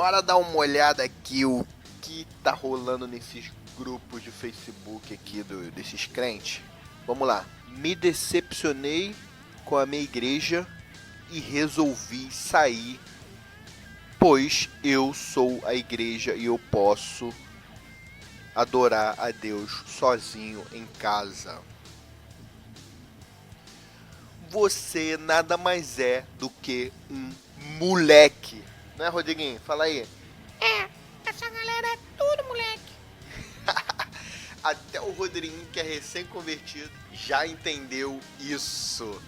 bora dar uma olhada aqui o que tá rolando nesses grupos de Facebook aqui desses crentes. Vamos lá. Me decepcionei com a minha igreja e resolvi sair, pois eu sou a igreja e eu posso adorar a Deus sozinho em casa. Você nada mais é do que um moleque. Não é, Rodriguinho? Fala aí. Essa galera é tudo moleque. Até o Rodriguinho, que é recém-convertido, já entendeu isso.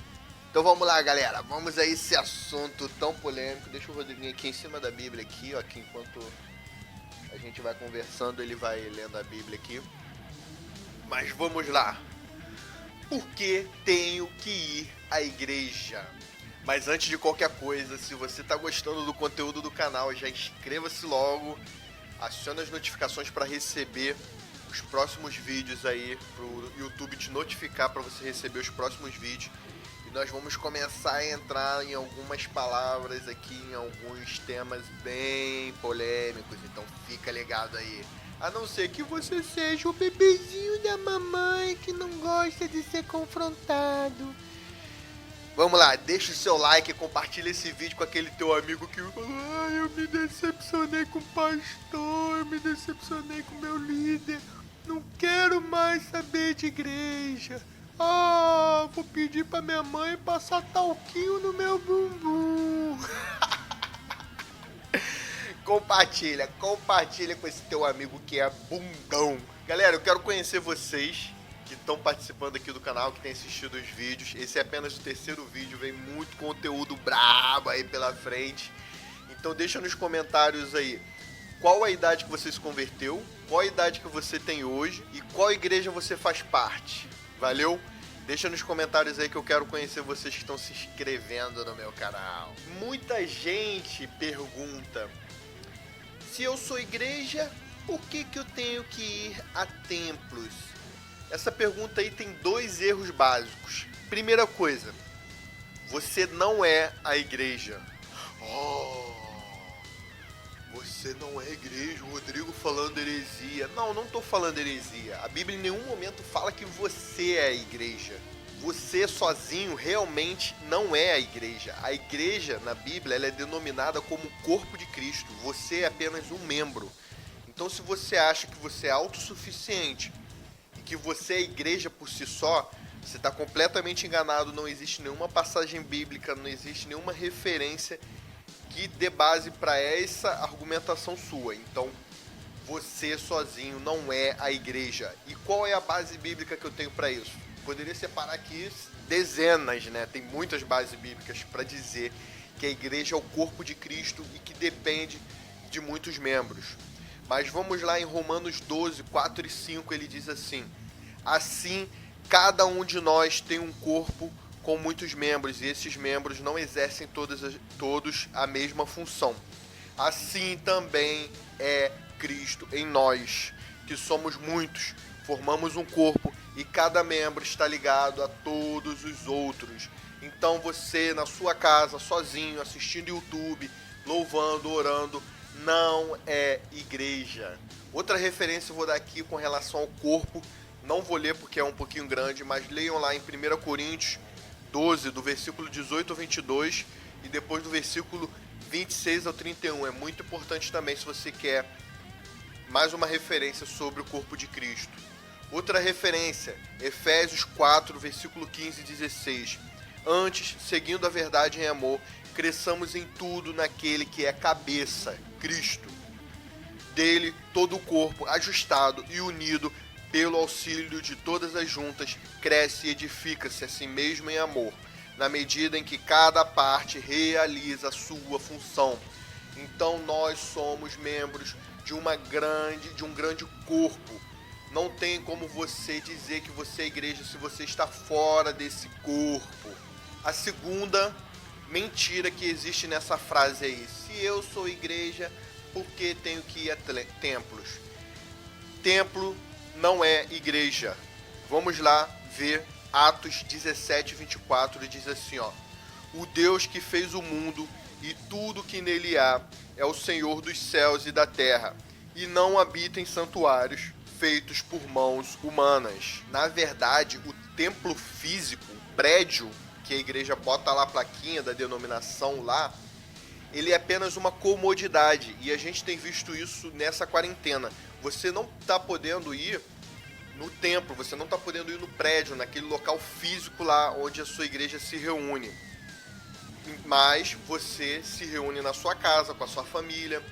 Então vamos lá, galera. Vamos a esse assunto tão polêmico. Deixa o Rodriguinho aqui em cima da Bíblia aqui, ó, que enquanto a gente vai conversando, ele vai lendo a Bíblia aqui. Mas vamos lá. Por que tenho que ir à igreja? Mas antes de qualquer coisa, se você está gostando do conteúdo do canal, já inscreva-se logo, acione as notificações para receber os próximos vídeos aí, para o YouTube te notificar para você receber os próximos vídeos. E nós vamos começar a entrar em algumas palavras aqui, em alguns temas bem polêmicos, então fica ligado aí. A não ser que você seja o bebezinho da mamãe que não gosta de ser confrontado. Vamos lá, deixa o seu like e compartilha esse vídeo com aquele teu amigo que fala: ai, eu me decepcionei com o pastor, eu me decepcionei com o meu líder, não quero mais saber de igreja. Ah, vou pedir pra minha mãe passar talquinho no meu bumbum. Compartilha com esse teu amigo que é bundão. Galera, eu quero conhecer vocês que estão participando aqui do canal, que têm assistido os vídeos. Esse é apenas o terceiro vídeo, vem muito conteúdo brabo aí pela frente. Então deixa nos comentários aí qual a idade que você se converteu, qual a idade que você tem hoje e qual igreja você faz parte. Valeu? Deixa nos comentários aí que eu quero conhecer vocês que estão se inscrevendo no meu canal. Muita gente pergunta: se eu sou igreja, por que eu tenho que ir a templos? Essa pergunta aí tem dois erros básicos. Primeira coisa, você não é a igreja. Você não é a igreja, o Rodrigo falando heresia. Não tô falando heresia. A Bíblia em nenhum momento fala que você é a igreja. Você sozinho realmente não é a igreja. A igreja na Bíblia ela é denominada como corpo de Cristo. Você é apenas um membro. Então se você acha que você é autossuficiente e que você é a igreja por si só, você está completamente enganado. Não existe nenhuma passagem bíblica, não existe nenhuma referência que dê base para essa argumentação sua. Então você sozinho não é a igreja. E qual é a base bíblica que eu tenho para isso? Poderia separar aqui dezenas, né? Tem muitas bases bíblicas para dizer que a igreja é o corpo de Cristo e que depende de muitos membros. Mas vamos lá em Romanos 12, 4 e 5, ele diz assim: assim, cada um de nós tem um corpo com muitos membros, e esses membros não exercem todos a mesma função. Assim também é Cristo em nós, que somos muitos, formamos um corpo, e cada membro está ligado a todos os outros. Então você, na sua casa, sozinho, assistindo YouTube, louvando, orando, não é igreja. Outra referência eu vou dar aqui com relação ao corpo, não vou ler porque é um pouquinho grande, mas leiam lá em 1 Coríntios 12, do versículo 18 ao 22, e depois do versículo 26 ao 31. É muito importante também se você quer mais uma referência sobre o corpo de Cristo. Outra referência, Efésios 4, versículo 15 e 16. Antes, seguindo a verdade em amor, cresçamos em tudo naquele que é cabeça, Cristo. Dele, todo o corpo, ajustado e unido pelo auxílio de todas as juntas, cresce e edifica-se a si mesmo em amor, na medida em que cada parte realiza a sua função. Então nós somos membros de um grande corpo. Não tem como você dizer que você é igreja se você está fora desse corpo. A segunda mentira que existe nessa frase aí: se eu sou igreja, por que tenho que ir a templos? Templo não é igreja. Vamos lá ver Atos 17, 24, diz assim, ó: o Deus que fez o mundo e tudo que nele há, é o Senhor dos céus e da terra, e não habita em santuários feitos por mãos humanas. Na verdade, o templo físico, o prédio que a igreja bota lá a plaquinha da denominação lá, ele é apenas uma comodidade, e a gente tem visto isso nessa quarentena. Você não está podendo ir no templo, você não está podendo ir no prédio, naquele local físico lá onde a sua igreja se reúne. Mas você se reúne na sua casa, com a sua família,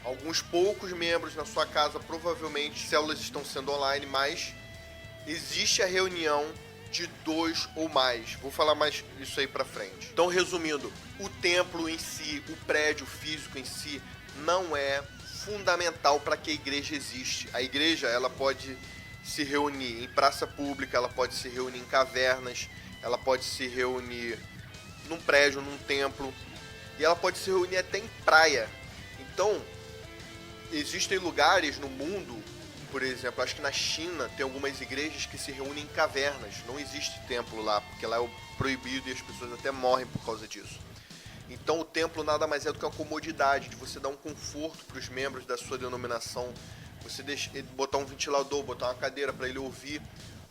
alguns poucos membros na sua casa, provavelmente células estão sendo online, mas existe a reunião de 2 ou mais. Vou falar mais isso aí pra frente. Então, resumindo, o templo em si, o prédio físico em si, não é fundamental para que a igreja existe. A igreja, ela pode se reunir em praça pública, ela pode se reunir em cavernas, ela pode se reunir num prédio, num templo, e ela pode se reunir até em praia. Então, existem lugares no mundo, por exemplo, acho que na China tem algumas igrejas que se reúnem em cavernas. Não existe templo lá, porque lá é proibido e as pessoas até morrem por causa disso. Então o templo nada mais é do que uma comodidade, de você dar um conforto para os membros da sua denominação, você botar um ventilador, botar uma cadeira para ele ouvir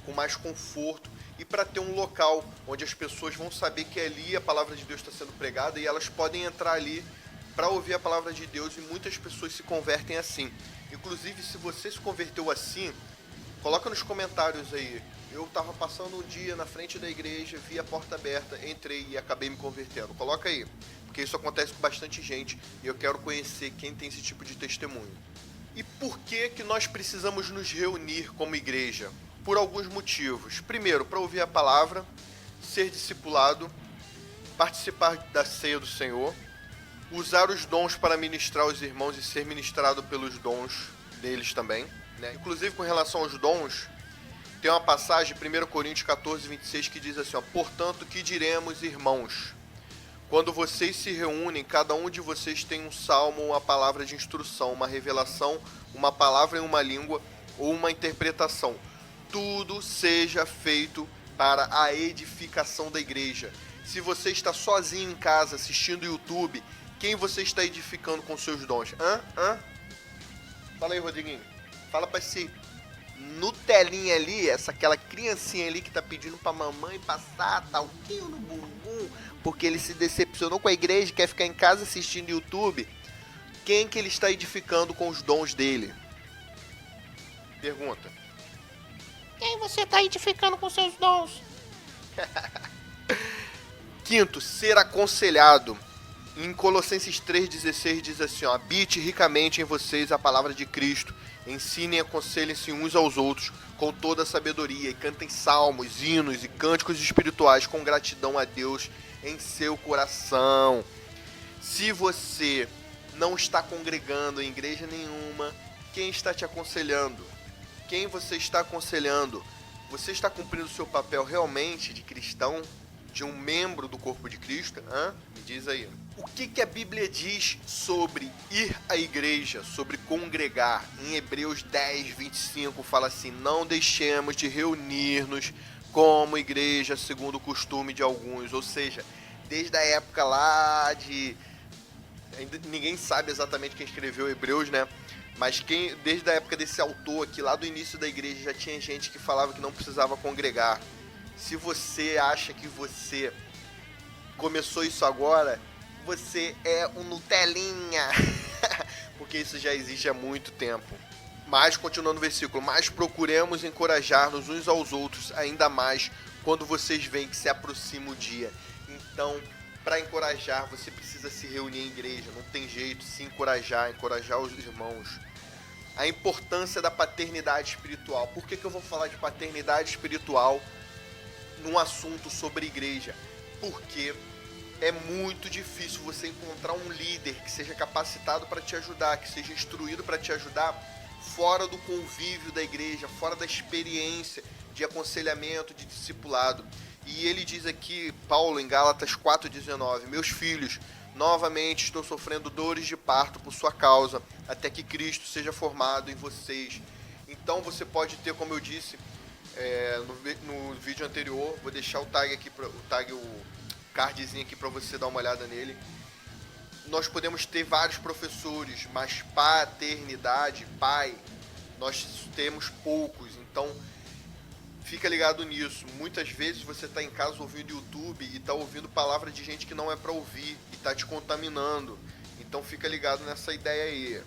com mais conforto, e para ter um local onde as pessoas vão saber que ali a palavra de Deus está sendo pregada e elas podem entrar ali para ouvir a palavra de Deus, e muitas pessoas se convertem assim. Inclusive, se você se converteu assim, coloca nos comentários aí. Eu estava passando um dia na frente da igreja, vi a porta aberta, entrei e acabei me convertendo. Coloca aí, porque isso acontece com bastante gente e eu quero conhecer quem tem esse tipo de testemunho. E por que que nós precisamos nos reunir como igreja? Por alguns motivos. Primeiro, para ouvir a palavra, ser discipulado, participar da ceia do Senhor, usar os dons para ministrar os irmãos e ser ministrado pelos dons deles também, né? Inclusive, com relação aos dons, tem uma passagem, 1 Coríntios 14, 26, que diz assim, ó, portanto, que diremos, irmãos? Quando vocês se reúnem, cada um de vocês tem um salmo, uma palavra de instrução, uma revelação, uma palavra em uma língua ou uma interpretação. Tudo seja feito para a edificação da igreja. Se você está sozinho em casa assistindo YouTube, quem você está edificando com seus dons? Fala aí, Rodriguinho. Fala pra esse Nutelinha ali, aquela criancinha ali que tá pedindo pra mamãe passar talquinho no bumbum, porque ele se decepcionou com a igreja e quer ficar em casa assistindo YouTube. Quem que ele está edificando com os dons dele? Pergunta. Quem você está edificando com seus dons? Quinto, ser aconselhado. Em Colossenses 3,16 diz assim, ó, habite ricamente em vocês a palavra de Cristo, ensinem e aconselhem-se uns aos outros com toda a sabedoria e cantem salmos, hinos e cânticos espirituais com gratidão a Deus em seu coração. Se você não está congregando em igreja nenhuma, quem está te aconselhando? Quem você está aconselhando? Você está cumprindo o seu papel realmente de cristão? De um membro do corpo de Cristo? Me diz aí. O que a Bíblia diz sobre ir à igreja, sobre congregar? Em Hebreus 10, 25 fala assim, não deixemos de reunir-nos como igreja segundo o costume de alguns. Ou seja, desde a época lá de... Ninguém sabe exatamente quem escreveu Hebreus, né? Mas desde a época desse autor aqui, lá do início da igreja, já tinha gente que falava que não precisava congregar. Se você acha que você começou isso agora, você é um Nutelinha, porque isso já existe há muito tempo. Mas, continuando o versículo, mas procuremos encorajar-nos uns aos outros, ainda mais quando vocês veem que se aproxima o dia. Então, para encorajar, você precisa se reunir em igreja, não tem jeito, se encorajar os irmãos. A importância da paternidade espiritual. Por que eu vou falar de paternidade espiritual num assunto sobre igreja? Porque é muito difícil você encontrar um líder que seja capacitado para te ajudar, que seja instruído para te ajudar fora do convívio da igreja, fora da experiência de aconselhamento, de discipulado. E ele diz aqui, Paulo, em Gálatas 4,19, meus filhos, novamente estou sofrendo dores de parto por sua causa, até que Cristo seja formado em vocês. Então você pode ter, como eu disse no vídeo anterior, vou deixar o cardzinho aqui para você dar uma olhada nele. nós podemos ter vários professores, mas paternidade, pai, nós temos poucos. Então, fica ligado nisso. Muitas vezes você está em casa ouvindo YouTube e está ouvindo palavra de gente que não é para ouvir e está te contaminando. Então, fica ligado nessa ideia aí.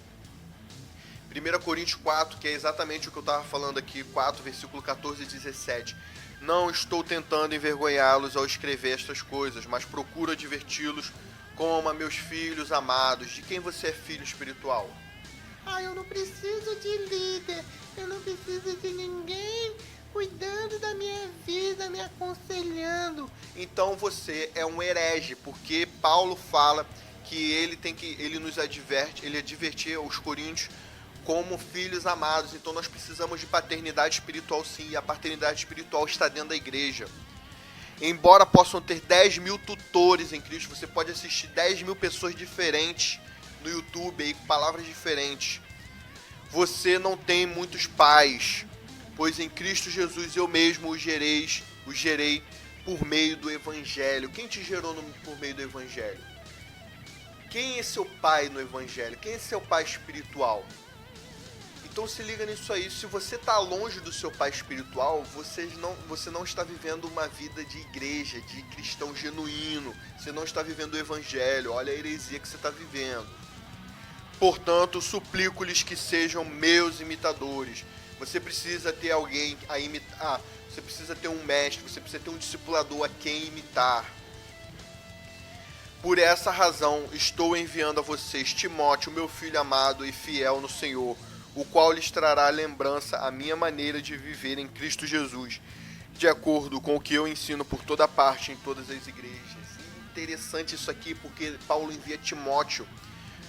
1 Coríntios 4, que é exatamente o que eu estava falando aqui, 4, versículo 14 e 17. Não estou tentando envergonhá-los ao escrever estas coisas, mas procuro adverti-los como a meus filhos amados. De quem você é filho espiritual? Eu não preciso de líder. Eu não preciso de ninguém cuidando da minha vida, me aconselhando. Então você é um herege, porque Paulo fala que ele nos adverte, ele advertia os coríntios como filhos amados. Então nós precisamos de paternidade espiritual, sim, e a paternidade espiritual está dentro da igreja. Embora possam ter 10 mil tutores em Cristo, você pode assistir 10 mil pessoas diferentes no YouTube, aí, com palavras diferentes. Você não tem muitos pais, pois em Cristo Jesus eu mesmo os gerei por meio do Evangelho. Quem te gerou por meio do Evangelho? Quem é seu pai no Evangelho? Quem é seu pai espiritual? Então se liga nisso aí. Se você está longe do seu pai espiritual, você não está vivendo uma vida de igreja, de cristão genuíno. Você não está vivendo o Evangelho. Olha a heresia que você está vivendo. Portanto, suplico-lhes que sejam meus imitadores. Você precisa ter alguém a imitar. Você precisa ter um mestre, você precisa ter um discipulador a quem imitar. Por essa razão, estou enviando a vocês Timóteo, meu filho amado e fiel no Senhor, o qual lhes trará lembrança a minha maneira de viver em Cristo Jesus, de acordo com o que eu ensino por toda parte em todas as igrejas. Interessante isso aqui, porque Paulo envia Timóteo.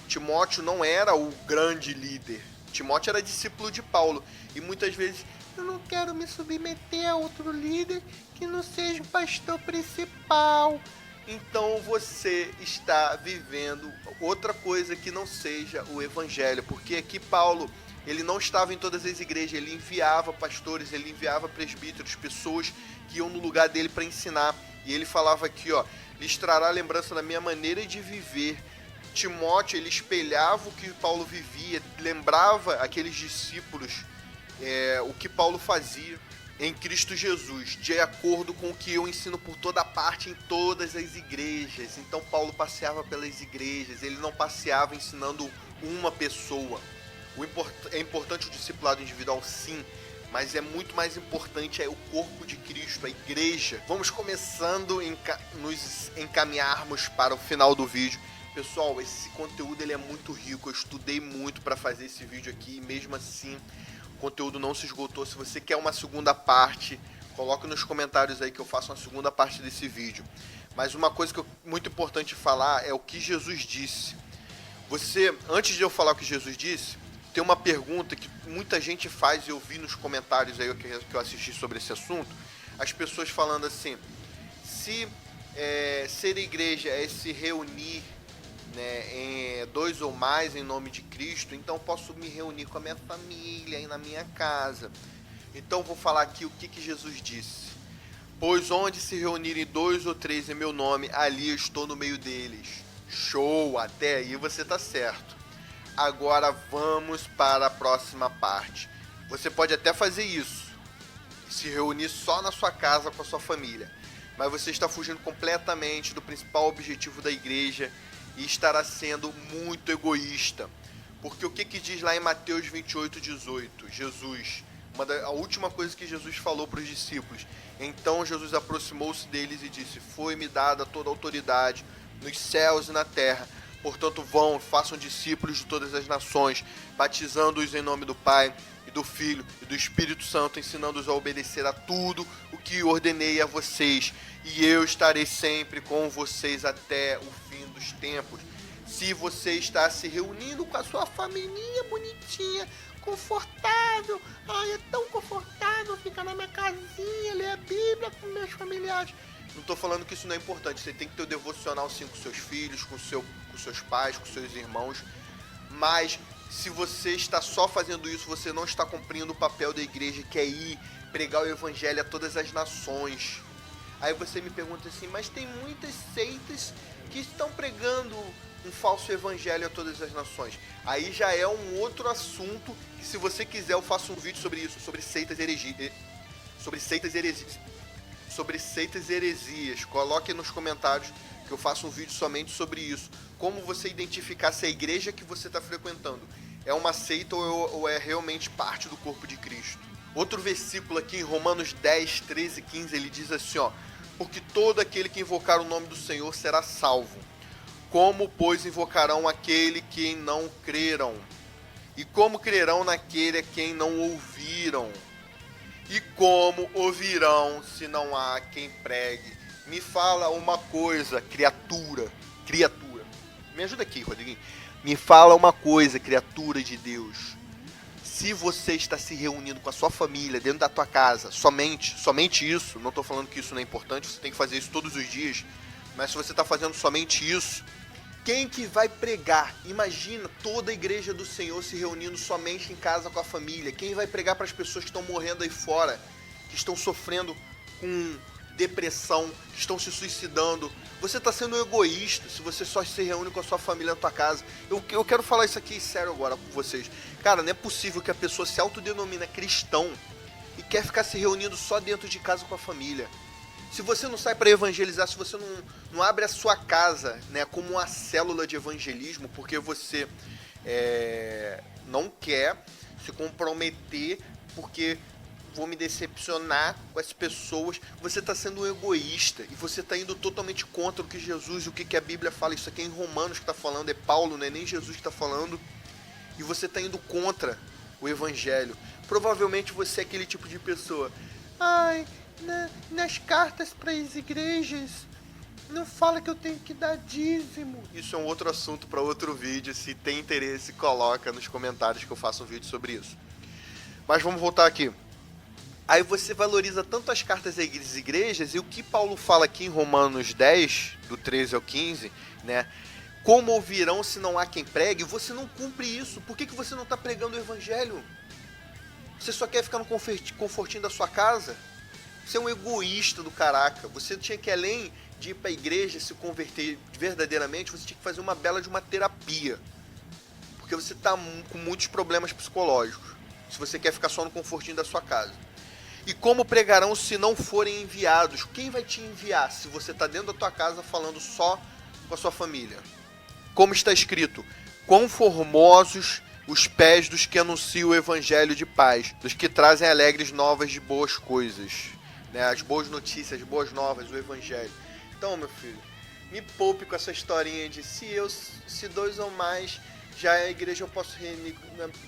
Timóteo não era o grande líder. Timóteo era discípulo de Paulo. E muitas vezes, eu não quero me submeter a outro líder que não seja o pastor principal. Então você está vivendo outra coisa que não seja o Evangelho. Porque aqui Paulo, ele não estava em todas as igrejas. Ele enviava pastores, ele enviava presbíteros, pessoas que iam no lugar dele para ensinar. E ele falava aqui, lhes trará lembrança da minha maneira de viver. Timóteo, ele espelhava o que Paulo vivia, lembrava aqueles discípulos o que Paulo fazia em Cristo Jesus, de acordo com o que eu ensino por toda parte em todas as igrejas. Então Paulo passeava pelas igrejas, ele não passeava ensinando uma pessoa. É importante o discipulado individual, sim, mas é muito mais importante o corpo de Cristo, a igreja. Vamos começando nos encaminharmos para o final do vídeo. Pessoal, esse conteúdo ele é muito rico, eu estudei muito para fazer esse vídeo aqui e mesmo assim o conteúdo não se esgotou. Se você quer uma segunda parte, coloque nos comentários aí que eu faço uma segunda parte desse vídeo. Mas uma coisa que é muito importante falar é o que Jesus disse. Antes de eu falar o que Jesus disse, tem uma pergunta que muita gente faz e eu vi nos comentários aí que eu assisti sobre esse assunto, as pessoas falando assim, se ser igreja é se reunir em dois ou mais em nome de Cristo, então posso me reunir com a minha família e na minha casa. Então vou falar aqui o que Jesus disse. Pois onde se reunirem 2 ou 3 em meu nome, ali eu estou no meio deles. Show, até aí você tá certo. Agora vamos para a próxima parte. Você pode até fazer isso, se reunir só na sua casa com a sua família, mas você está fugindo completamente do principal objetivo da igreja e estará sendo muito egoísta. Porque o que diz lá em Mateus 28:18? Jesus, a última coisa que Jesus falou para os discípulos. Então Jesus aproximou-se deles e disse: foi-me dada toda a autoridade nos céus e na terra. Portanto vão, façam discípulos de todas as nações, batizando-os em nome do Pai e do Filho e do Espírito Santo, ensinando-os a obedecer a tudo o que ordenei a vocês. E eu estarei sempre com vocês até o fim dos tempos. Se você está se reunindo com a sua família bonitinha, confortável, é tão confortável ficar na minha casinha, ler a Bíblia com meus familiares. Não estou falando que isso não é importante, você tem que ter o devocional sim com seus filhos, com seus pais, com seus irmãos, mas se você está só fazendo isso, você não está cumprindo o papel da igreja, que é ir pregar o evangelho a todas as nações. Aí você me pergunta assim, mas tem muitas seitas que estão pregando um falso evangelho a todas as nações. Aí já é um outro assunto que, se você quiser, eu faço um vídeo sobre isso, sobre seitas heresias. Coloque nos comentários que eu faço um vídeo somente sobre isso. Como você identificar se a igreja que você está frequentando é uma seita ou é realmente parte do corpo de Cristo. Outro versículo aqui em Romanos 10, 13 e 15, ele diz assim, ó: porque todo aquele que invocar o nome do Senhor será salvo. Como, pois, invocarão aquele que não creram? E como crerão naquele a quem não ouviram? E como ouvirão se não há quem pregue? Me fala uma coisa, criatura. Me ajuda aqui, Rodriguinho. Me fala uma coisa, criatura de Deus. Se você está se reunindo com a sua família, dentro da tua casa, somente isso, não estou falando que isso não é importante, você tem que fazer isso todos os dias, mas se você está fazendo somente isso, quem que vai pregar? Imagina toda a igreja do Senhor se reunindo somente em casa com a família. Quem vai pregar para as pessoas que estão morrendo aí fora, que estão sofrendo com depressão, que estão se suicidando? Você está sendo egoísta se você só se reúne com a sua família na tua casa. Eu quero falar isso aqui sério agora com vocês. Cara, não é possível que a pessoa se autodenomina cristão e quer ficar se reunindo só dentro de casa com a família. Se você não sai para evangelizar, se você não abre a sua casa, né, como uma célula de evangelismo, porque você não quer se comprometer, porque vou me decepcionar com as pessoas, você está sendo um egoísta e você está indo totalmente contra o que Jesus e o que a Bíblia fala. Isso aqui é em Romanos que está falando, é Paulo, não é nem Jesus que está falando, e você está indo contra o evangelho. Provavelmente você é aquele tipo de pessoa: ai, nas cartas para as igrejas não fala que eu tenho que dar dízimo. Isso é um outro assunto para outro vídeo. Se tem interesse, coloca nos comentários que eu faço um vídeo sobre isso. Mas vamos voltar aqui. Aí você valoriza tanto as cartas às igrejas, e o que Paulo fala aqui em Romanos 10, do 13 ao 15, né? Como ouvirão se não há quem pregue? Você não cumpre isso. Por que você não está pregando o evangelho? Você só quer ficar no confortinho da sua casa? Você é um egoísta do caraca. Você tinha que, além de ir para a igreja e se converter verdadeiramente, você tinha que fazer uma bela de uma terapia. Porque você está com muitos problemas psicológicos, se você quer ficar só no confortinho da sua casa. E como pregarão se não forem enviados? Quem vai te enviar se você está dentro da tua casa falando só com a sua família? Como está escrito: quão formosos os pés dos que anunciam o evangelho de paz, dos que trazem alegres novas de boas coisas, né? As boas notícias, as boas novas, o evangelho. Então, meu filho, me poupe com essa historinha de se dois ou mais já é a igreja, eu posso reunir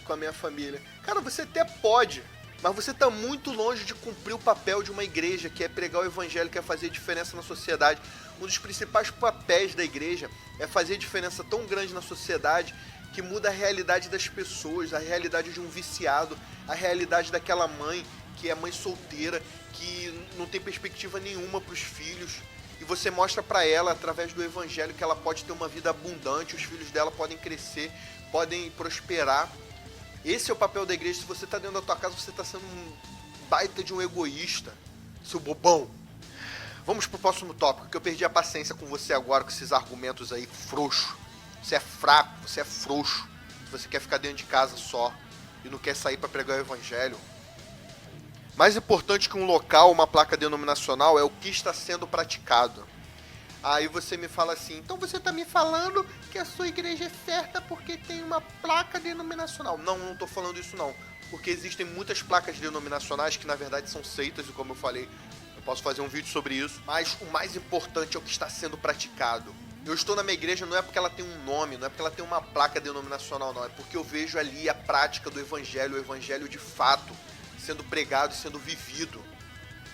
com a minha família. Cara, você até pode, mas você está muito longe de cumprir o papel de uma igreja, que é pregar o evangelho, que é fazer diferença na sociedade. Um dos principais papéis da igreja é fazer diferença tão grande na sociedade que muda a realidade das pessoas, a realidade de um viciado, a realidade daquela mãe que é mãe solteira, que não tem perspectiva nenhuma para os filhos. E você mostra para ela, através do evangelho, que ela pode ter uma vida abundante, os filhos dela podem crescer, podem prosperar. Esse é o papel da igreja. Se você está dentro da tua casa, você está sendo um baita de um egoísta, seu bobão. Vamos pro próximo tópico, que eu perdi a paciência com você agora, com esses argumentos aí frouxo. Você é fraco, você é frouxo. Se você quer ficar dentro de casa só e não quer sair para pregar o evangelho. Mais importante que um local, uma placa denominacional, é o que está sendo praticado. Aí você me fala assim: então você está me falando que a sua igreja é certa porque tem uma placa denominacional? Não estou falando isso não. Porque existem muitas placas denominacionais que na verdade são seitas, e como eu falei, eu posso fazer um vídeo sobre isso. Mas o mais importante é o que está sendo praticado. Eu estou na minha igreja não é porque ela tem um nome, não é porque ela tem uma placa denominacional, não. É porque eu vejo ali a prática do evangelho, o evangelho de fato, sendo pregado e sendo vivido.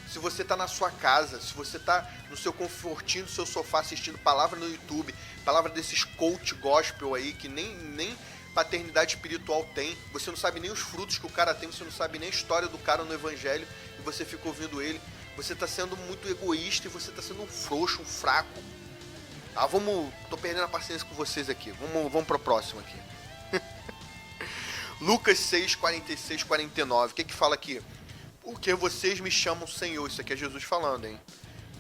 Se você está na sua casa, se você está no seu confortinho, no seu sofá, assistindo palavra no YouTube, palavra desses coach gospel aí, que nem paternidade espiritual tem, você não sabe nem os frutos que o cara tem, você não sabe nem a história do cara no evangelho, e você fica ouvindo ele, você está sendo muito egoísta e você está sendo um frouxo, um fraco. Ah, tô perdendo a paciência com vocês aqui, vamos pro próximo aqui. Lucas 6, 46, 49, o que fala aqui? Porque vocês me chamam Senhor. Isso aqui é Jesus falando, hein?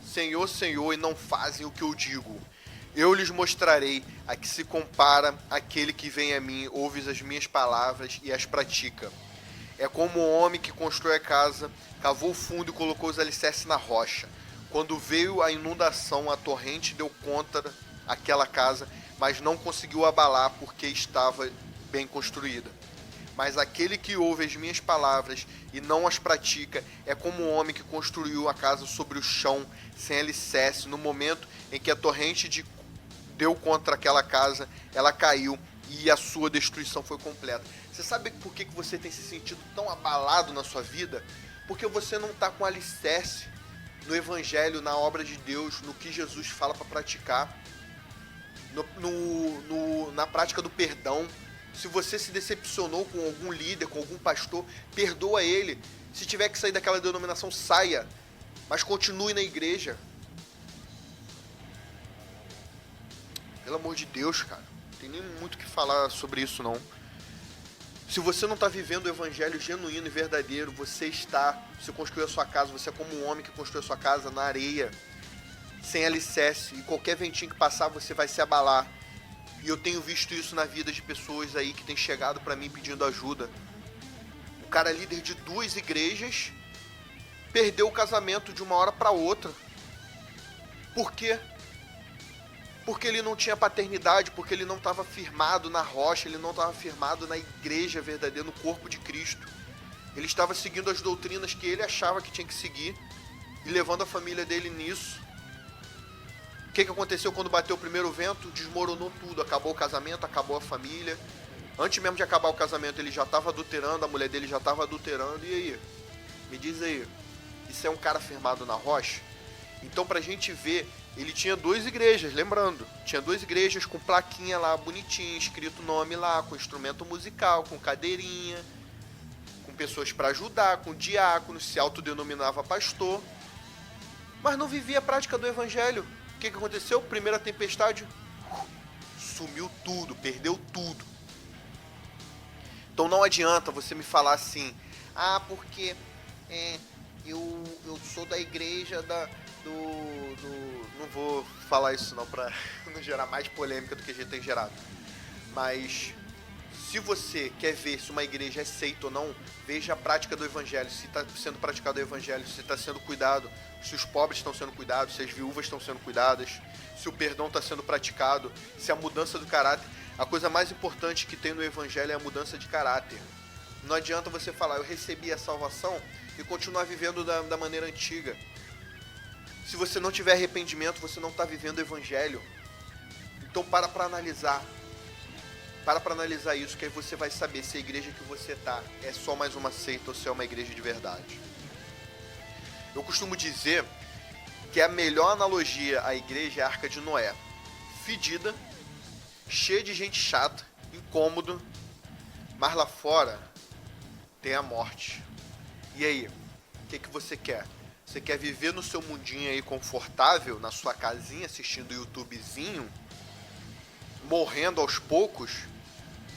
Senhor, Senhor, e não fazem o que eu digo. Eu lhes mostrarei a que se compara aquele que vem a mim, ouve as minhas palavras e as pratica. É como o homem que constrói a casa, cavou fundo e colocou os alicerces na rocha. Quando veio a inundação, a torrente deu contra aquela casa, mas não conseguiu abalar porque estava bem construída. Mas aquele que ouve as minhas palavras e não as pratica é como um homem que construiu a casa sobre o chão, sem alicerce. No momento em que a torrente deu contra aquela casa, ela caiu e a sua destruição foi completa. Você sabe por que você tem se sentido tão abalado na sua vida? Porque você não está com alicerce no Evangelho, na obra de Deus, no que Jesus fala para praticar, na prática do perdão. Se você se decepcionou com algum líder, com algum pastor, perdoa ele. Se tiver que sair daquela denominação, saia. Mas continue na igreja. Pelo amor de Deus, cara. Não tem nem muito o que falar sobre isso, não. Se você não está vivendo o evangelho genuíno e verdadeiro, você construiu a sua casa, você é como um homem que construiu a sua casa na areia, sem alicerce. E qualquer ventinho que passar, você vai se abalar. E eu tenho visto isso na vida de pessoas aí que têm chegado para mim pedindo ajuda. O cara é líder de 2 igrejas, perdeu o casamento de uma hora para outra. Por quê? Porque ele não tinha paternidade, porque ele não estava firmado na rocha, ele não estava firmado na igreja verdadeira, no corpo de Cristo. Ele estava seguindo as doutrinas que ele achava que tinha que seguir e levando a família dele nisso. O que aconteceu quando bateu o primeiro vento? Desmoronou tudo, acabou o casamento, acabou a família. Antes mesmo de acabar o casamento, ele já estava adulterando, a mulher dele já estava adulterando. E aí? Me diz aí, isso é um cara firmado na rocha? Então, pra gente ver, ele tinha 2 igrejas, lembrando, tinha 2 igrejas com plaquinha lá, bonitinha, escrito nome lá, com instrumento musical, com cadeirinha, com pessoas para ajudar, com diácono, se autodenominava pastor, mas não vivia a prática do evangelho. O que aconteceu? Primeira tempestade, sumiu tudo, perdeu tudo. Então não adianta você me falar assim, porque eu sou da igreja não vou falar isso não, para não gerar mais polêmica do que a gente tem gerado. Mas se você quer ver se uma igreja é seita ou não, veja a prática do evangelho, se está sendo praticado o evangelho, se está sendo cuidado, se os pobres estão sendo cuidados, se as viúvas estão sendo cuidadas, se o perdão está sendo praticado, se a mudança do caráter. A coisa mais importante que tem no evangelho é a mudança de caráter. Não adianta você falar, eu recebi a salvação e continuar vivendo da maneira antiga. Se você não tiver arrependimento, você não está vivendo o evangelho. Então para analisar. Para analisar isso, que aí você vai saber se a igreja que você está é só mais uma seita ou se é uma igreja de verdade. Eu costumo dizer que a melhor analogia à igreja é a Arca de Noé. Fedida, cheia de gente chata, incômodo, mas lá fora tem a morte. E aí, o que você quer? Você quer viver no seu mundinho aí confortável, na sua casinha, assistindo YouTubezinho, morrendo aos poucos,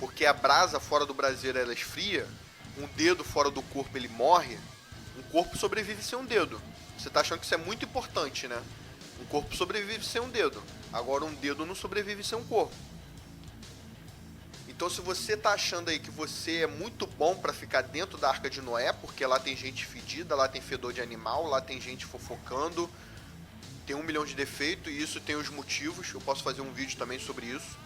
porque a brasa fora do braseiro ela esfria, um dedo fora do corpo ele morre, um corpo sobrevive sem um dedo. Você tá achando que isso é muito importante, né? Um corpo sobrevive sem um dedo, agora um dedo não sobrevive sem um corpo. Então se você tá achando aí que você é muito bom para ficar dentro da Arca de Noé, porque lá tem gente fedida, lá tem fedor de animal, lá tem gente fofocando, tem 1 milhão de defeitos, e isso tem os motivos, eu posso fazer um vídeo também sobre isso.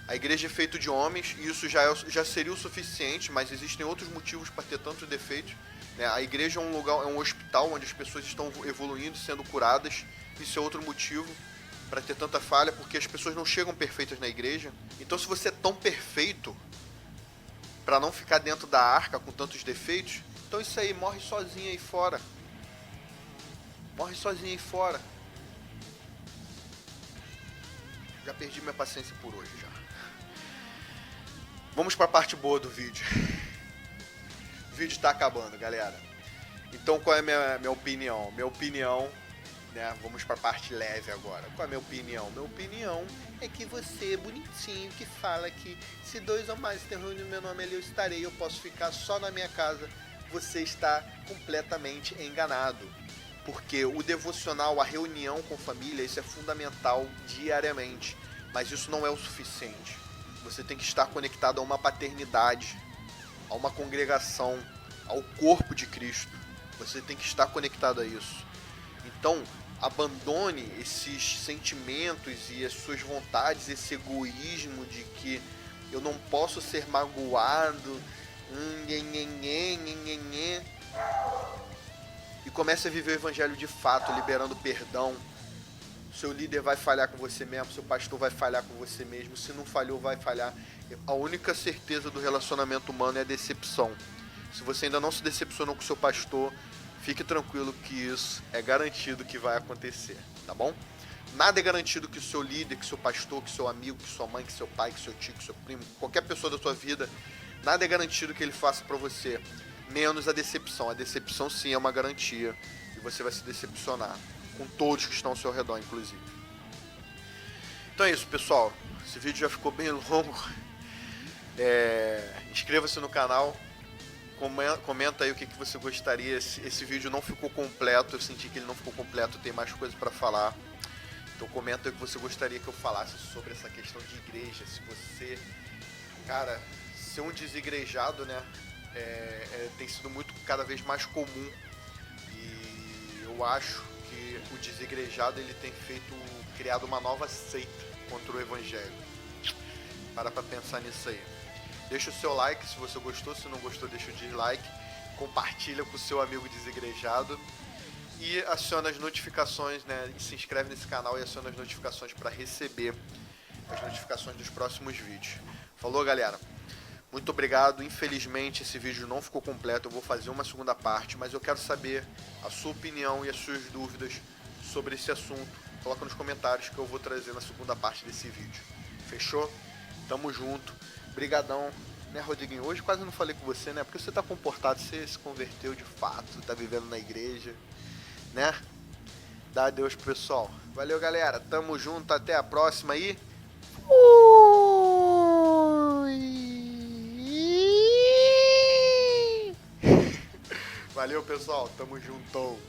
A igreja é feita de homens, e isso já seria o suficiente, mas existem outros motivos para ter tantos defeitos. A igreja é um lugar, é um hospital onde as pessoas estão evoluindo, sendo curadas, isso é outro motivo para ter tanta falha, porque as pessoas não chegam perfeitas na igreja. Então se você é tão perfeito para não ficar dentro da arca com tantos defeitos, então isso aí, morre sozinho aí fora. Morre sozinho aí fora. Já perdi minha paciência por hoje já. Vamos para a parte boa do vídeo. O vídeo está acabando, galera. Então qual é a minha opinião? Minha opinião, né? Vamos para a parte leve agora. Qual é a minha opinião? Minha opinião é que você, bonitinho, que fala que se 2 ou mais se reúnem no meu nome ali eu estarei, eu posso ficar só na minha casa. Você está completamente enganado. Porque o devocional, a reunião com família, isso é fundamental diariamente. Mas isso não é o suficiente. Você tem que estar conectado a uma paternidade, a uma congregação, ao corpo de Cristo. Você tem que estar conectado a isso. Então, abandone esses sentimentos e as suas vontades, esse egoísmo de que eu não posso ser magoado, e comece a viver o evangelho de fato, liberando perdão. Seu líder vai falhar com você mesmo, seu pastor vai falhar com você mesmo, se não falhou, vai falhar. A única certeza do relacionamento humano é a decepção. Se você ainda não se decepcionou com seu pastor, fique tranquilo que isso é garantido que vai acontecer, tá bom? Nada é garantido que o seu líder, que o seu pastor, que o seu amigo, que sua mãe, que seu pai, que seu tio, que seu primo, qualquer pessoa da sua vida, nada é garantido que ele faça pra você, menos a decepção. A decepção sim é uma garantia e você vai se decepcionar com todos que estão ao seu redor, inclusive. Então é isso, pessoal. Esse vídeo já ficou bem longo. Inscreva-se no canal. Comenta aí o que você gostaria. Esse vídeo não ficou completo. Eu senti que ele não ficou completo. Tem mais coisa para falar. Então comenta aí o que você gostaria que eu falasse sobre essa questão de igreja. Se você, cara, ser um desigrejado, né, tem sido cada vez mais comum. E eu acho que o desigrejado ele tem criado uma nova seita contra o evangelho. Para pensar nisso aí. Deixa o seu like se você gostou, se não gostou deixa o dislike, compartilha com o seu amigo desigrejado e aciona as notificações, né? E se inscreve nesse canal e aciona as notificações para receber as notificações dos próximos vídeos. Falou, galera? Muito obrigado. Infelizmente esse vídeo não ficou completo, eu vou fazer uma segunda parte, mas eu quero saber a sua opinião e as suas dúvidas sobre esse assunto. Coloca nos comentários que eu vou trazer na segunda parte desse vídeo. Fechou? Tamo junto. Brigadão, né, Rodriguinho? Hoje quase não falei com você, né? Porque você tá comportado, você se converteu de fato, tá vivendo na igreja, né? Dá adeus pro pessoal. Valeu, galera. Tamo junto, até a próxima aí. Valeu, pessoal. Tamo junto.